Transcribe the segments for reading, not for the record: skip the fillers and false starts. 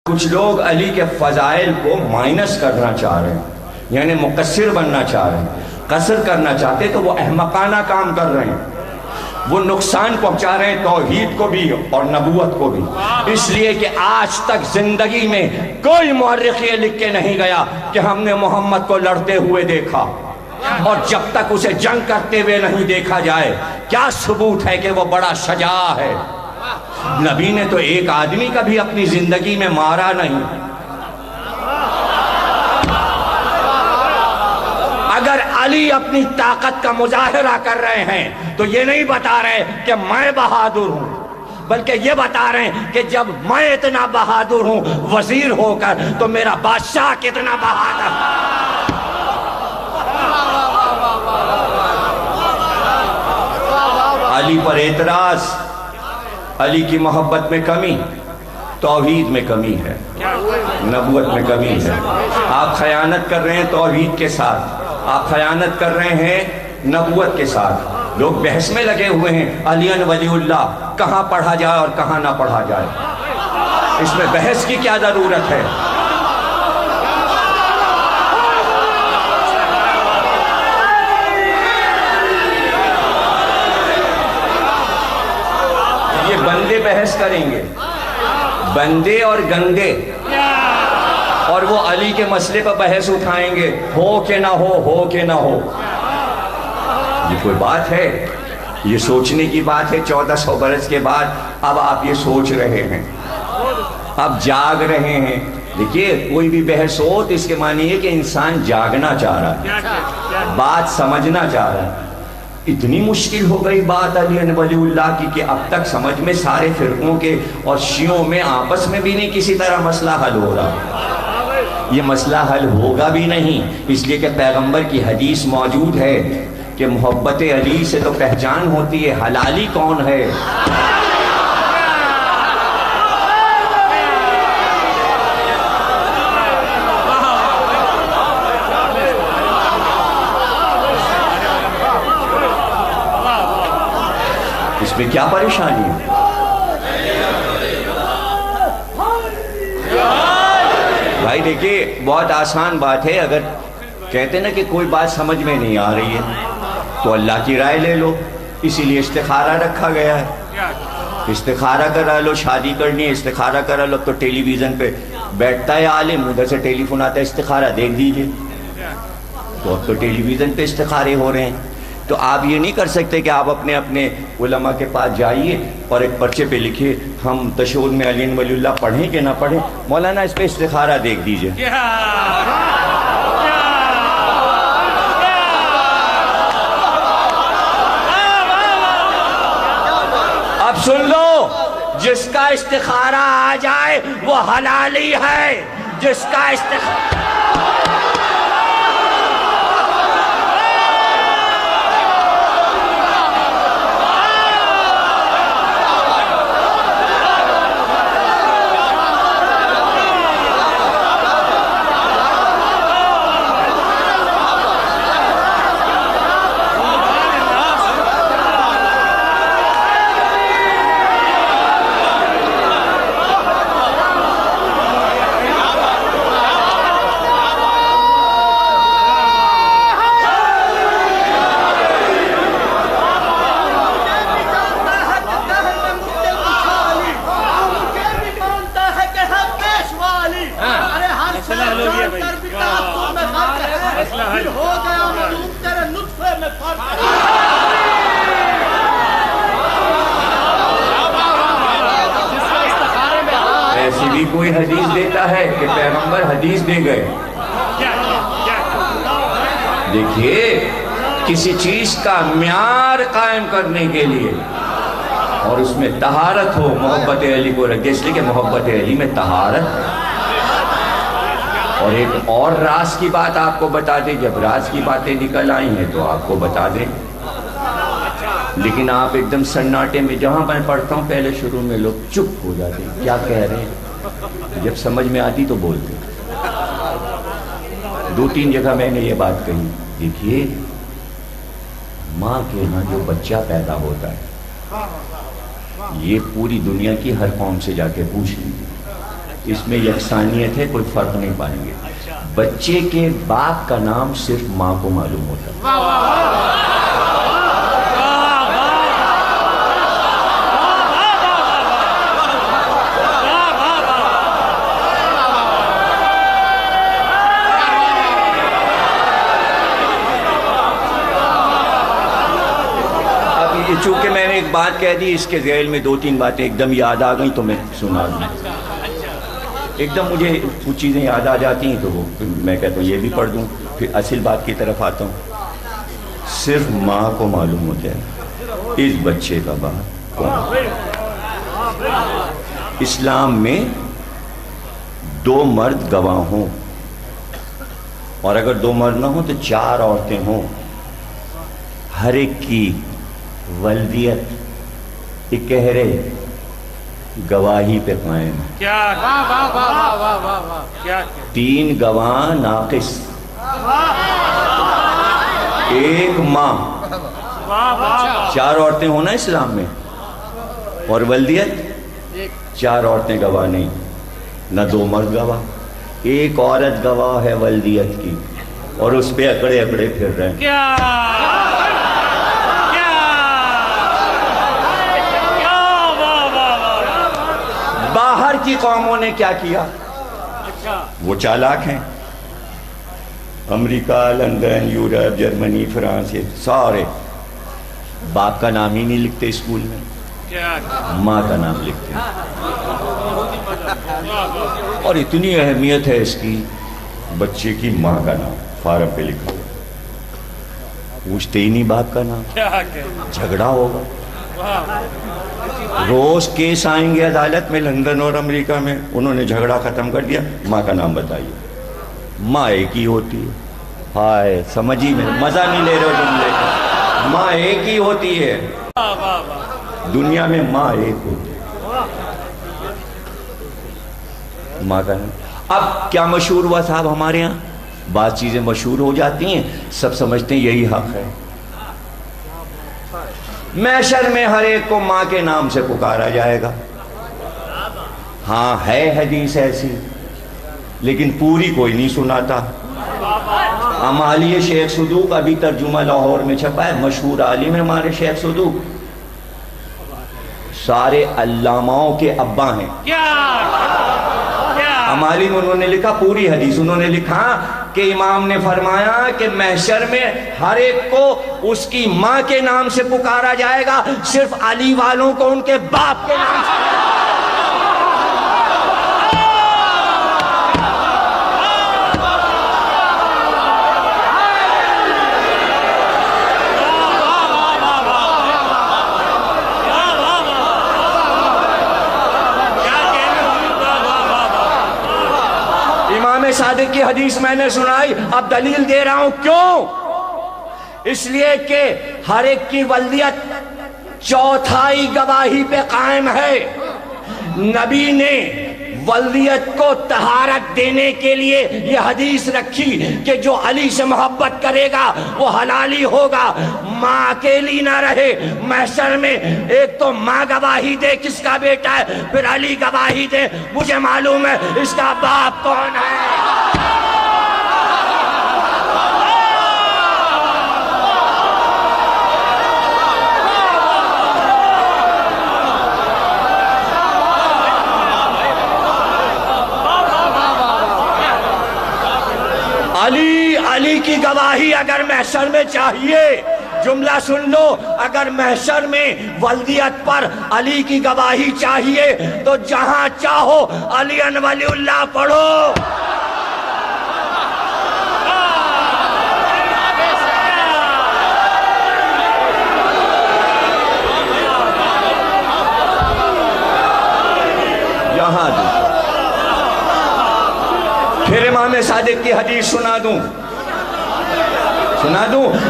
کچھ لوگ علی کے فضائل کو مائنس کرنا چاہ رہے ہیں، یعنی مقصر بننا چاہ رہے ہیں، قصر کرنا چاہتے تو وہ احمقانہ کام کر رہے ہیں، وہ نقصان پہنچا رہے ہیں توحید کو بھی اور نبوت کو بھی، اس لیے کہ آج تک زندگی میں کوئی مورخ یہ لکھ کے نہیں گیا کہ ہم نے محمد کو لڑتے ہوئے دیکھا، اور جب تک اسے جنگ کرتے ہوئے نہیں دیکھا جائے کیا ثبوت ہے کہ وہ بڑا شجاع ہے؟ نبی نے تو ایک آدمی کا بھی اپنی زندگی میں مارا نہیں۔ اگر علی اپنی طاقت کا مظاہرہ کر رہے ہیں تو یہ نہیں بتا رہے کہ میں بہادر ہوں، بلکہ یہ بتا رہے ہیں کہ جب میں اتنا بہادر ہوں وزیر ہو کر تو میرا بادشاہ کتنا بہادر۔ علی پر اعتراض، علی کی محبت میں کمی، توحید میں کمی ہے، نبوت میں کمی ہے۔ آپ خیانت کر رہے ہیں توحید کے ساتھ، آپ خیانت کر رہے ہیں نبوت کے ساتھ۔ لوگ بحث میں لگے ہوئے ہیں علی ولی اللہ کہاں پڑھا جائے اور کہاں نہ پڑھا جائے، اس میں بحث کی کیا ضرورت ہے؟ بندے بحث کریں گے، بندے اور گندے، اور وہ علی کے مسئلے پر بحث اٹھائیں گے، ہو کہ نہ ہو کہ نہ ہو۔ یہ کوئی بات ہے؟ یہ سوچنے کی بات ہے 1400 برس کے بعد اب آپ یہ سوچ رہے ہیں، اب جاگ رہے ہیں۔ دیکھیے کوئی بھی بحث ہو تو اس کے معنی ہے کہ انسان جاگنا چاہ رہا ہے، بات سمجھنا چاہ رہا ہے۔ اتنی مشکل ہو گئی بات علی ولی اللہ کی کہ اب تک سمجھ میں سارے فرقوں کے اور شیعوں میں آپس میں بھی نہیں کسی طرح مسئلہ حل ہو رہا۔ یہ مسئلہ حل ہوگا بھی نہیں، اس لیے کہ پیغمبر کی حدیث موجود ہے کہ محبت علی سے تو پہچان ہوتی ہے حلالی کون ہے۔ اس میں کیا پریشانی ہے؟ بھائی دیکھیے بہت آسان بات ہے، اگر کہتے نا کہ کوئی بات سمجھ میں نہیں آ رہی ہے تو اللہ کی رائے لے لو، اسی لیے استخارہ رکھا گیا ہے۔ استخارہ کرا لو، شادی کرنی ہے استخارہ کرا لو، تو ٹیلی ویژن پہ بیٹھتا ہے عالم، ادھر سے ٹیلی فون آتا ہے استخارہ دیکھ دیجئے، تو اب تو ٹیلی ویژن پہ استخارے ہو رہے ہیں۔ تو آپ یہ نہیں کر سکتے کہ آپ اپنے علماء کے پاس جائیے اور ایک پرچے پہ لکھیے ہم تشہد میں علی ولی اللہ پڑھیں کہ نہ پڑھیں، مولانا اس پہ استخارہ دیکھ دیجئے۔ اب سن لو، جس کا استخارہ آ جائے وہ حلالی ہے، جس کا استخارہ ایسی بھی کوئی حدیث دیتا ہے کہ پیغمبر حدیث دے گئے؟ دیکھیے کسی چیز کا معیار قائم کرنے کے لیے اور اس میں طہارت ہو، محبت علی کو رکھے، اس لیے کہ محبت علی میں طہارت۔ اور ایک اور راز کی بات آپ کو بتا دیں، جب راز کی باتیں نکل آئی ہیں تو آپ کو بتا دیں، لیکن آپ ایک دم سناٹے میں، جہاں میں پڑھتا ہوں پہلے شروع میں لوگ چپ ہو جاتے ہیں، کیا کہہ رہے ہیں، جب سمجھ میں آتی تو بولتے۔ 2-3 جگہ میں نے یہ بات کہی، دیکھیے ماں کے ہاں جو بچہ پیدا ہوتا ہے یہ پوری دنیا کی ہر قوم سے جا کے پوچھ لیجیے اس میں یکسانیت ہے، کوئی فرق نہیں پائیں گے. بچے کے باپ کا نام صرف ماں کو معلوم ہوتا ہے. چونکہ میں نے ایک بات کہہ دی، اس کے ذیل میں 2-3 باتیں ایک دم یاد آ گئیں تو میں سنا دوں. ایک دم مجھے کچھ چیزیں یاد آ جاتی ہیں تو وہ میں کہتا ہوں یہ بھی پڑھ دوں، پھر اصل بات کی طرف آتا ہوں. صرف ماں کو معلوم ہوتا ہے اس بچے کا باپ کون. اسلام میں 2 مرد گواہ ہوں، اور اگر 2 مرد نہ ہوں تو 4 عورتیں ہوں، ہر ایک کی ولدیت اکہرے گواہی پہ قائم ہے. 3 گواہ ناقص، 1 ماں. 4 عورتیں ہونا اسلام میں، اور ولدیت 4 عورتیں گواہ نہیں، نہ 2 مرد گواہ. 1 عورت گواہ ہے ولدیت کی، اور اس پہ اکڑے اکڑے پھر رہے ہیں. باہر کی قوموں نے کیا کیا؟ وہ چالاک ہیں. امریکہ، لندن، یورپ، جرمنی، فرانس، سارے باپ کا نام ہی نہیں لکھتے اسکول میں، ماں کا نام لکھتے ہیں. اور اتنی اہمیت ہے اس کی، بچے کی ماں کا نام فارم پہ لکھا ہوا. پوچھتے ہی نہیں باپ کا نام، جھگڑا ہوگا. روز کیس آئیں گے عدالت میں لندن اور امریکہ میں، انہوں نے جھگڑا ختم کر دیا، ماں کا نام بتائیے. ماں ایک ہی ہوتی ہے. ہائے سمجھی میں مزہ نہیں لے رہے ہو جملے کا. ماں ایک ہی ہوتی ہے دنیا میں، ماں ایک ہوتی ہے. ماں کا نام. اب کیا مشہور ہوا صاحب ہمارے ہاں؟ بعض چیزیں مشہور ہو جاتی ہیں، سب سمجھتے ہیں یہی حق ہے. محشر میں ہر ایک کو ماں کے نام سے پکارا جائے گا. ہاں ہے حدیث ایسی، لیکن پوری کوئی نہیں سناتا. امالی شیخ صدوق ابھی ترجمہ لاہور میں چھپا ہے، مشہور عالم ہے ہمارے شیخ صدوق، سارے علاماؤں کے ابا ہیں. امالی میں انہوں نے لکھا پوری حدیث، انہوں نے لکھا کہ امام نے فرمایا کہ محشر میں ہر ایک کو اس کی ماں کے نام سے پکارا جائے گا، صرف علی والوں کو ان کے باپ کے نام سے. صادق کی حدیث میں نے سنائی، اب دلیل دے رہا ہوں کیوں. اس لیے کہ ہر ایک کی ولدیت 4تھائی گواہی پہ قائم ہے. نبی نے ولدیت کو طہارت دینے کے لیے یہ حدیث رکھی کہ جو علی سے محبت کرے گا وہ حلالی ہوگا. ماں اکیلی نہ رہے محشر میں، ایک تو ماں گواہی دے کس کا بیٹا ہے، پھر علی گواہی دے مجھے معلوم ہے اس کا باپ کون ہے. علی کی گواہی اگر محشر میں چاہیے، جملہ سن لو، اگر محشر میں ولدیت پر علی کی گواہی چاہیے تو جہاں چاہو علی ولی اللہ پڑھو. یہاں پھر امام صادق کی حدیث سنا دوں.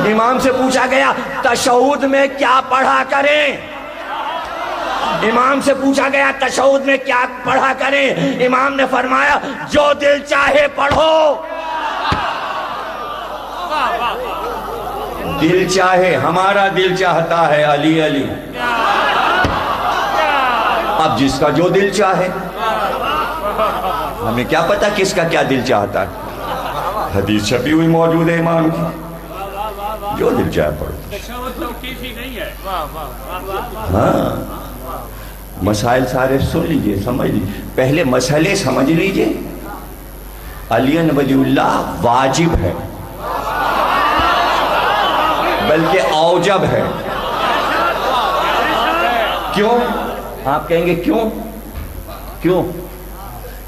امام سے پوچھا گیا تشہد میں کیا پڑھا کریں. امام سے پوچھا گیا تشہد میں کیا پڑھا کریں. امام نے فرمایا جو دل چاہے پڑھو. دل چاہے، ہمارا دل چاہتا ہے علی علی. اب جس کا جو دل چاہے. ہمیں کیا پتا کس کا کیا دل چاہتا ہے. حدیث چھپی ہوئی موجود ہے امام کی, جو دل چاہے پڑھو. ہاں مسائل سارے سن لیجئے, سمجھ لیجئے, پہلے مسئلے سمجھ لیجئے. علی ولی اللہ واجب ہے, بلکہ اوجب ہے. کیوں؟ آپ کہیں گے کیوں؟ کیوں؟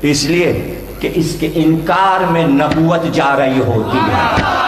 اس لیے کہ اس کے انکار میں نبوت جا رہی ہوتی ہے.